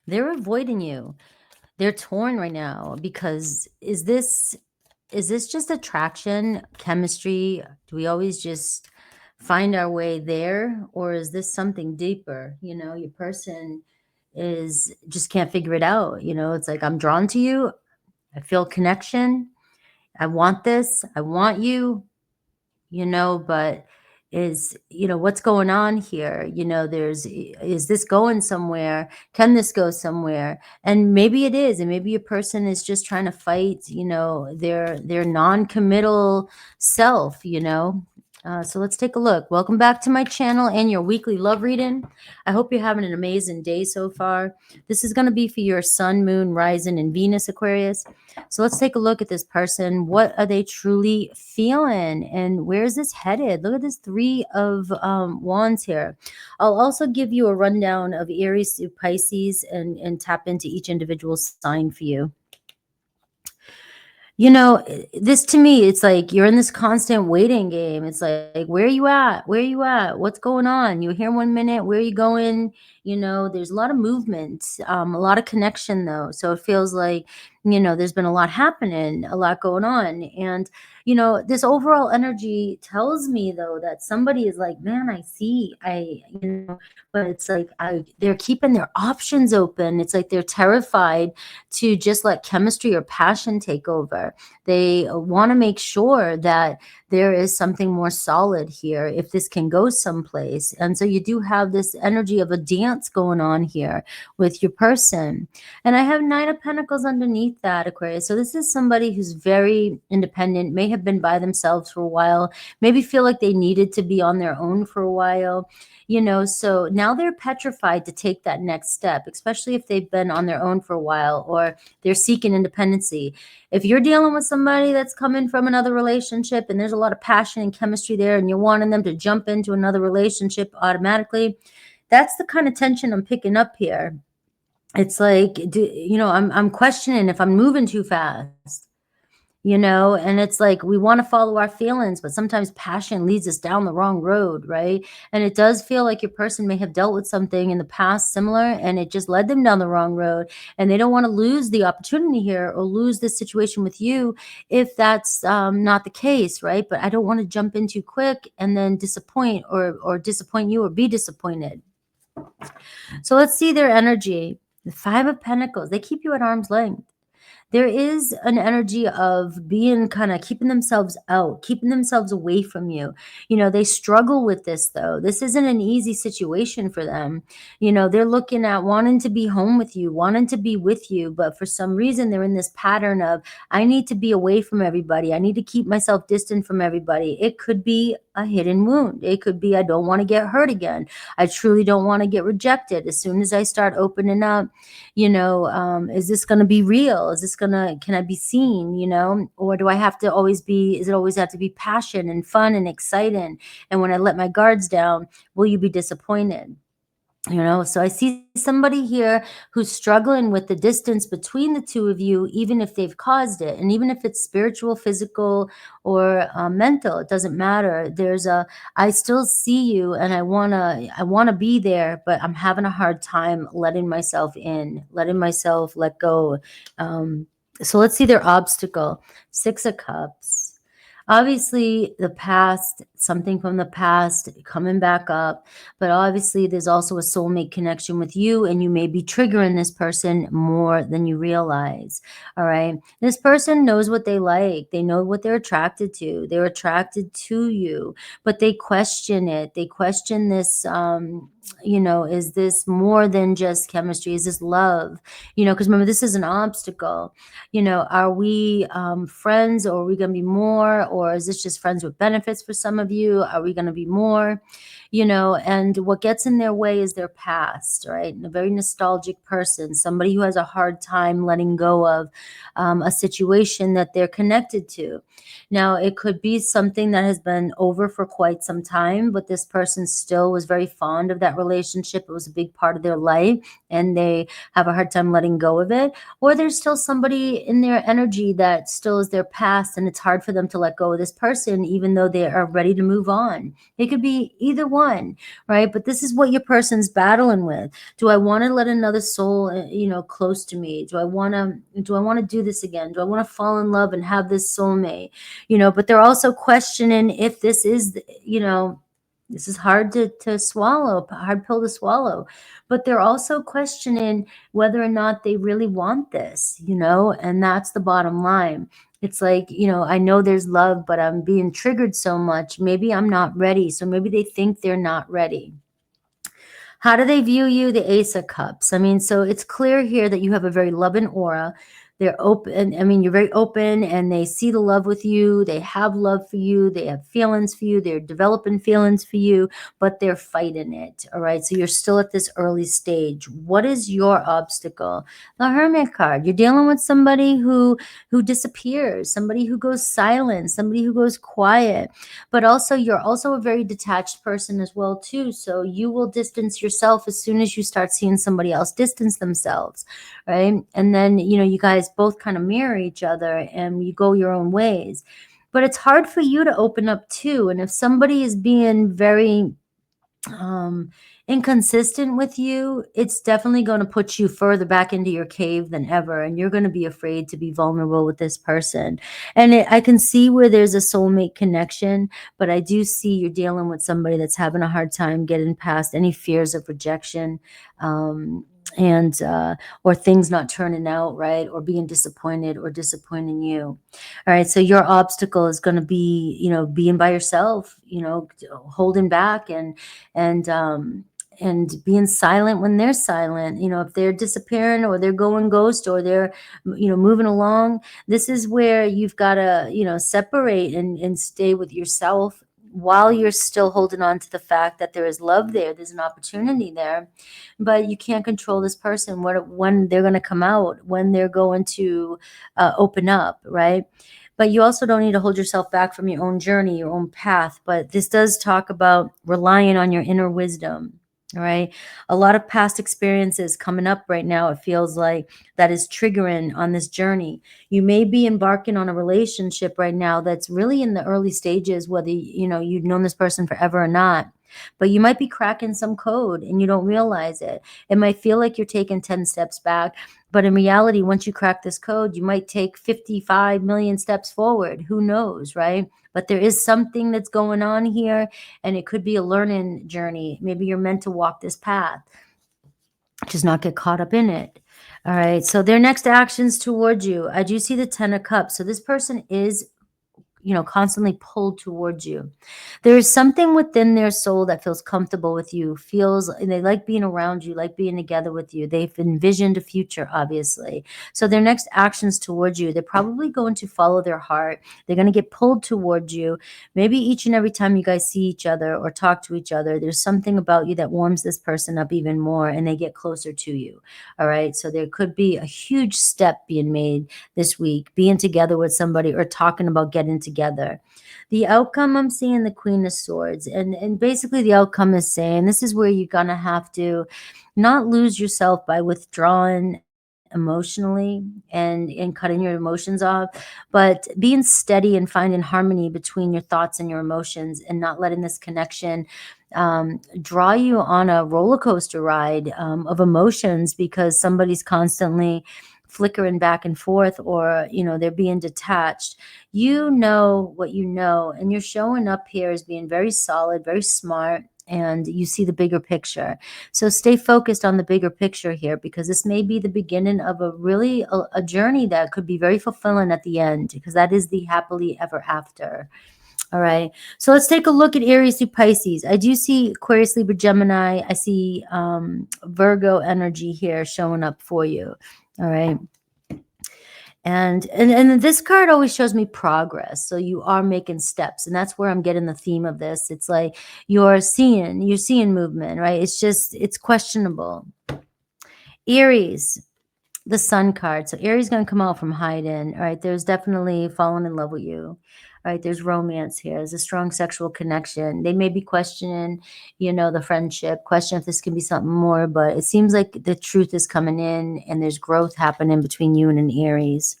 They're avoiding you. They're torn right now because is this just attraction, chemistry? Do we always just find our way there, or is this something deeper? Your person is just can't figure it out. It's like, I'm drawn to you. I feel connection. I want this. I want you, but what's going on here? Is this going somewhere? Can this go somewhere? And maybe it is, and maybe a person is just trying to fight, their non-committal self. So let's take a look. Welcome back to my channel and your weekly love reading. I hope you're having an amazing day so far. This is going to be for your sun, moon, rising, and Venus, Aquarius. So let's take a look at this person. What are they truly feeling, and where is this headed? Look at this Three of Wands here. I'll also give you a rundown of Aries to Pisces and tap into each individual sign for you. This to me, it's like you're in this constant waiting game. It's like, where are you at? Where are you at? What's going on? You're here 1 minute. Where are you going? There's a lot of movement, a lot of connection though. So it feels like, there's been a lot happening, a lot going on. And, this overall energy tells me though that somebody is like, man, I see, but it's like, they're keeping their options open. It's like they're terrified to just let chemistry or passion take over. They want to make sure that there is something more solid here if this can go someplace. And so you do have this energy of a dance going on here with your person. And I have Nine of Pentacles underneath that, Aquarius. So this is somebody who's very independent, may have been by themselves for a while, maybe feel like they needed to be on their own for a while. So now they're petrified to take that next step, especially if they've been on their own for a while or they're seeking independency. If you're dealing with somebody that's coming from another relationship and there's a lot of passion and chemistry there and you're wanting them to jump into another relationship automatically, that's the kind of tension I'm picking up here. It's like, I'm questioning if I'm moving too fast. And it's like we want to follow our feelings, but sometimes passion leads us down the wrong road, right? And it does feel like your person may have dealt with something in the past similar, and it just led them down the wrong road, and they don't want to lose the opportunity here or lose this situation with you if that's not the case, right? But I don't want to jump in too quick and then disappoint or disappoint you or be disappointed. So let's see their energy. The Five of Pentacles, they keep you at arm's length. There is an energy of being kind of keeping themselves out, keeping themselves away from you. They struggle with this though. This isn't an easy situation for them. They're looking at wanting to be home with you, wanting to be with you, but for some reason they're in this pattern of, I need to be away from everybody. I need to keep myself distant from everybody. It could be a hidden wound. It could be, I don't want to get hurt again. I truly don't want to get rejected. As soon as I start opening up, is this going to be real? Can I be seen, or do I have to always does it always have to be passion and fun and exciting? And when I let my guards down, will you be disappointed? So I see somebody here who's struggling with the distance between the two of you, even if they've caused it. And even if it's spiritual, physical, or mental, it doesn't matter. I still see you and I want to be there, but I'm having a hard time letting myself let go. So let's see their obstacle. Six of Cups. Obviously, the past, something from the past coming back up, but obviously there's also a soulmate connection with you, and you may be triggering this person more than you realize. All right. This person knows what they like. They know what they're attracted to. They're attracted to you, but they question it. They question this, is this more than just chemistry? Is this love? Because remember, this is an obstacle. Are we friends, or are we going to be more? Or is this just friends with benefits for some of you? Are we going to be more? And what gets in their way is their past, right? And a very nostalgic person, somebody who has a hard time letting go of a situation that they're connected to. Now, it could be something that has been over for quite some time, but this person still was very fond of that relationship. It was a big part of their life, and they have a hard time letting go of it. Or there's still somebody in their energy that still is their past, and it's hard for them to let go of this person, even though they are ready to move on. It could be either one one, right? But this is what your person's battling with. Do I want to let another soul, close to me? Do I want to do this again? Do I want to fall in love and have this soulmate? But they're also questioning if this is, this is hard to swallow, a hard pill to swallow. But they're also questioning whether or not they really want this, and that's the bottom line. It's like, I know there's love, but I'm being triggered so much. Maybe I'm not ready. So maybe they think they're not ready. How do they view you? The Ace of Cups. I mean, so it's clear here that you have a very loving aura. They're open. I mean, you're very open and they see the love with you. They have love for you. They have feelings for you. They're developing feelings for you, but they're fighting it. All right. So you're still at this early stage. What is your obstacle? The Hermit card. You're dealing with somebody who disappears, somebody who goes silent, somebody who goes quiet. But also, you're also a very detached person as well, too. So you will distance yourself as soon as you start seeing somebody else distance themselves, right? And then, you guys both kind of mirror each other and you go your own ways. But it's hard for you to open up, too. And if somebody is being very inconsistent with you, it's definitely going to put you further back into your cave than ever, and you're going to be afraid to be vulnerable with this person. And I can see where there's a soulmate connection, but I do see you're dealing with somebody that's having a hard time getting past any fears of rejection, and or things not turning out right, or being disappointed or disappointing you. All right, so your obstacle is going to be, being by yourself, holding back and being silent when they're silent. If they're disappearing or they're going ghost or they're, moving along, this is where you've got to, separate and stay with yourself while you're still holding on to the fact that there is love there. There's an opportunity there, but you can't control this person, when they're going to come out, when they're going to open up, right? But you also don't need to hold yourself back from your own journey, your own path. But this does talk about relying on your inner wisdom. All right. A lot of past experiences coming up right now. It feels like that is triggering on this journey. You may be embarking on a relationship right now that's really in the early stages, whether, you've known this person forever or not. But you might be cracking some code and you don't realize it. It might feel like you're taking 10 steps back. But in reality, once you crack this code, you might take 55 million steps forward. Who knows, right? But there is something that's going on here, and it could be a learning journey. Maybe you're meant to walk this path, just not get caught up in it. All right, so their next actions towards you. I do see the 10 of Cups. So this person is, constantly pulled towards you. There is something within their soul that feels comfortable with you, and they like being around you, like being together with you. They've envisioned a future, obviously. So their next actions towards you, they're probably going to follow their heart. They're going to get pulled towards you. Maybe each and every time you guys see each other or talk to each other, there's something about you that warms this person up even more, and they get closer to you. All right. So there could be a huge step being made this week, being together with somebody or talking about getting together. The outcome, I'm seeing the Queen of Swords, and basically the outcome is saying this is where you're gonna have to not lose yourself by withdrawing emotionally and cutting your emotions off, but being steady and finding harmony between your thoughts and your emotions, and not letting this connection draw you on a roller coaster ride of emotions, because somebody's constantly flickering back and forth, or they're being detached. You know what you know, and you're showing up here as being very solid, very smart, and you see the bigger picture. So stay focused on the bigger picture here, because this may be the beginning of a journey that could be very fulfilling at the end, because that is the happily ever after. All right. So let's take a look at Aries through Pisces. I do see Aquarius, Libra, Gemini. I see Virgo energy here showing up for you. All right. And this card always shows me progress. So you are making steps, and that's where I'm getting the theme of this. It's like you're seeing movement, right? It's questionable. Aries, the Sun card. So Aries going to come out from hiding. All right. There's definitely falling in love with you. All right. There's romance here. There's a strong sexual connection. They may be questioning, the friendship, question if this can be something more, but it seems like the truth is coming in and there's growth happening between you and an Aries.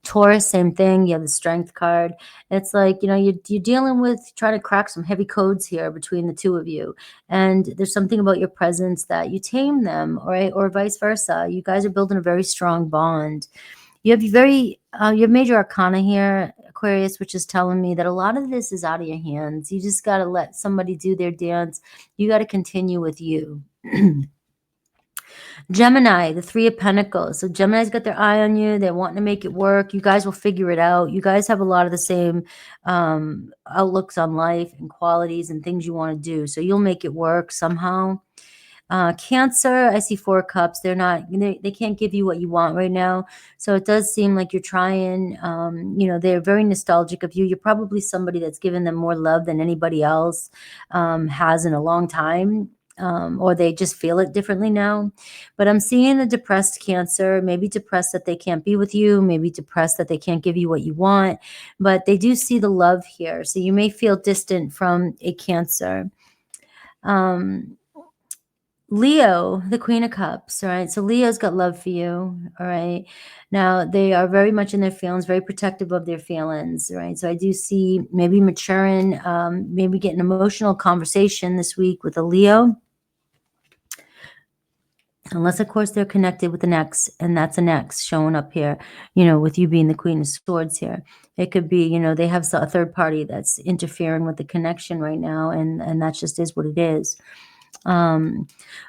Taurus, same thing. You have the Strength card. It's like, you know, you're dealing with trying to crack some heavy codes here between the two of you. And there's something about your presence that you tame them, right? Or vice versa. You guys are building a very strong bond. You have your major arcana here, Aquarius, which is telling me that a lot of this is out of your hands. You just got to let somebody do their dance. You got to continue with you. Gemini, the Three of Pentacles. So Gemini's got their eye on you. They're wanting to make it work. You guys will figure it out. You guys have a lot of the same outlooks on life and qualities and things you want to do. So you'll make it work somehow. Cancer, I see Four of Cups. They can't give you what you want right now. So it does seem like you're trying, you know, they're very nostalgic of you. You're probably somebody that's given them more love than anybody else has in a long time. Or they just feel it differently now. But I'm seeing a depressed Cancer, maybe depressed that they can't be with you, maybe depressed that they can't give you what you want, but they do see the love here. So you may feel distant from a Cancer. Leo, the Queen of Cups, all right? So Leo's got love for you, all right? Now, they are very much in their feelings, very protective of their feelings, right? So I do see maybe maturing, maybe getting emotional conversation this week with a Leo. Unless, of course, they're connected with an ex, and that's an ex showing up here, you know, with you being the Queen of Swords here. It could be, you know, they have a third party that's interfering with the connection right now, and that just is what it is.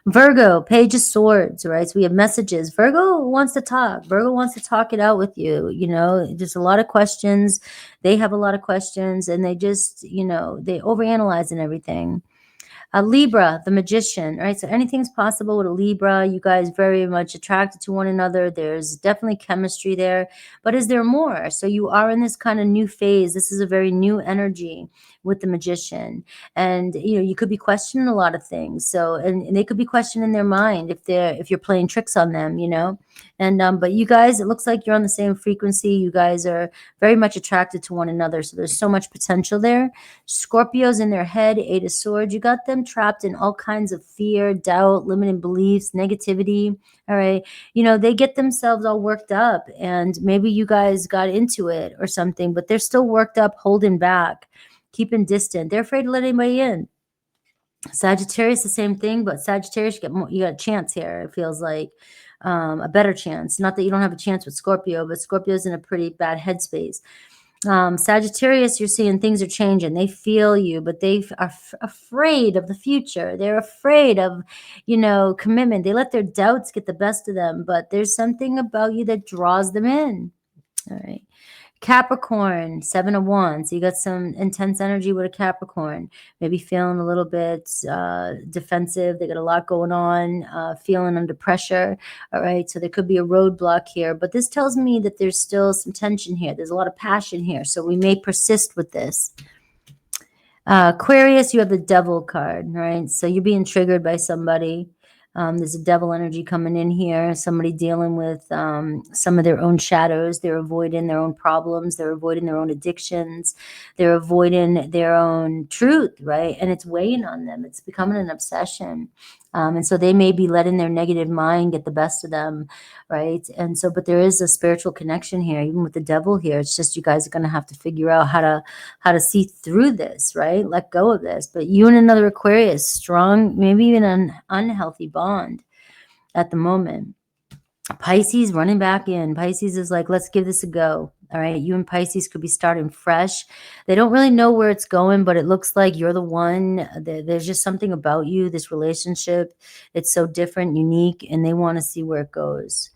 Virgo, Page of Swords, right? So we have messages. Virgo wants to talk. Virgo wants to talk it out with you. You know, just a lot of questions. They have a lot of questions, and they just, you know, they overanalyze and everything. Libra, the Magician, right? So anything's possible with a Libra. You guys very much attracted to one another. There's definitely chemistry there. But is there more? So you are in this kind of new phase. This is a very new energy with the Magician. And, you know, you could be questioning a lot of things. So, and they could be questioning their mind if you're playing tricks on them, you know? And, but you guys, it looks like you're on the same frequency. You guys are very much attracted to one another. So there's so much potential there. Scorpios in their head, Eight of Swords. You got them trapped in all kinds of fear, doubt, limiting beliefs, negativity. All right. You know, they get themselves all worked up, and maybe you guys got into it or something, but they're still worked up, holding back, keeping distant. They're afraid to let anybody in. Sagittarius, the same thing, but Sagittarius, you got a chance here. It feels like a better chance. Not that you don't have a chance with Scorpio, but Scorpio's in a pretty bad headspace. Sagittarius, you're seeing things are changing. They feel you, but they are afraid of the future. They're afraid of, you know, commitment. They let their doubts get the best of them, but there's something about you that draws them in. All right. Capricorn, 7 of Wands. So you got some intense energy with a Capricorn. Maybe feeling a little bit defensive. They got a lot going on, feeling under pressure. All right. So there could be a roadblock here. But this tells me that there's still some tension here. There's a lot of passion here. So we may persist with this. Aquarius, you have the Devil card, right? So you're being triggered by somebody. There's a devil energy coming in here, somebody dealing with some of their own shadows. They're avoiding their own problems. They're avoiding their own addictions. They're avoiding their own truth, right? And it's weighing on them. It's becoming an obsession. And so they may be letting their negative mind get the best of them, right? And so, but there is a spiritual connection here, even with the devil here. It's just you guys are going to have to figure out how to see through this, right? Let go of this. But you and another Aquarius, strong, maybe even an unhealthy bond at the moment. Pisces running back in. Pisces is like, let's give this a go. All right. You and Pisces could be starting fresh. They don't really know where it's going, but it looks like you're the one. There's just something about you, this relationship. It's so different, unique, and they want to see where it goes.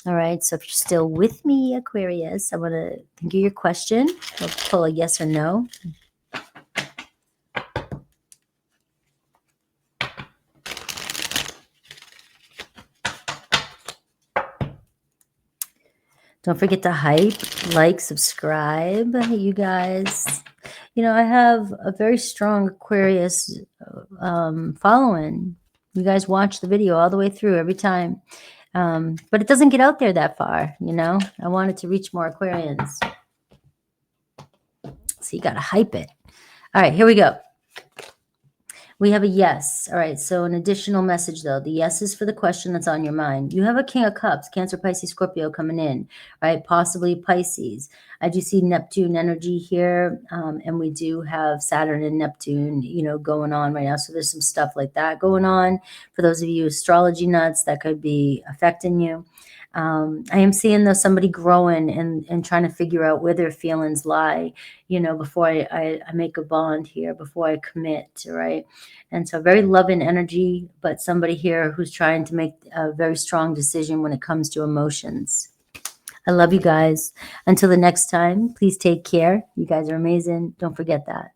All right. So if you're still with me, Aquarius, I want to think of your question. I'll pull a yes or no. Don't forget to hype, like, subscribe, you guys. You know, I have a very strong Aquarius following. You guys watch the video all the way through every time. But it doesn't get out there that far, you know. I wanted to reach more Aquarians. So you got to hype it. All right, here we go. We have a yes. All right. So an additional message though. The yes is for the question that's on your mind. You have a King of Cups, Cancer, Pisces, Scorpio coming in, right? Possibly Pisces. I do see Neptune energy here. And we do have Saturn and Neptune, you know, going on right now. So there's some stuff like that going on. For those of you astrology nuts, that could be affecting you. I am seeing though somebody growing and trying to figure out where their feelings lie, you know, before I make a bond here, before I commit, right? And so very loving energy, but somebody here who's trying to make a very strong decision when it comes to emotions. I love you guys. Until the next time, please take care. You guys are amazing. Don't forget that.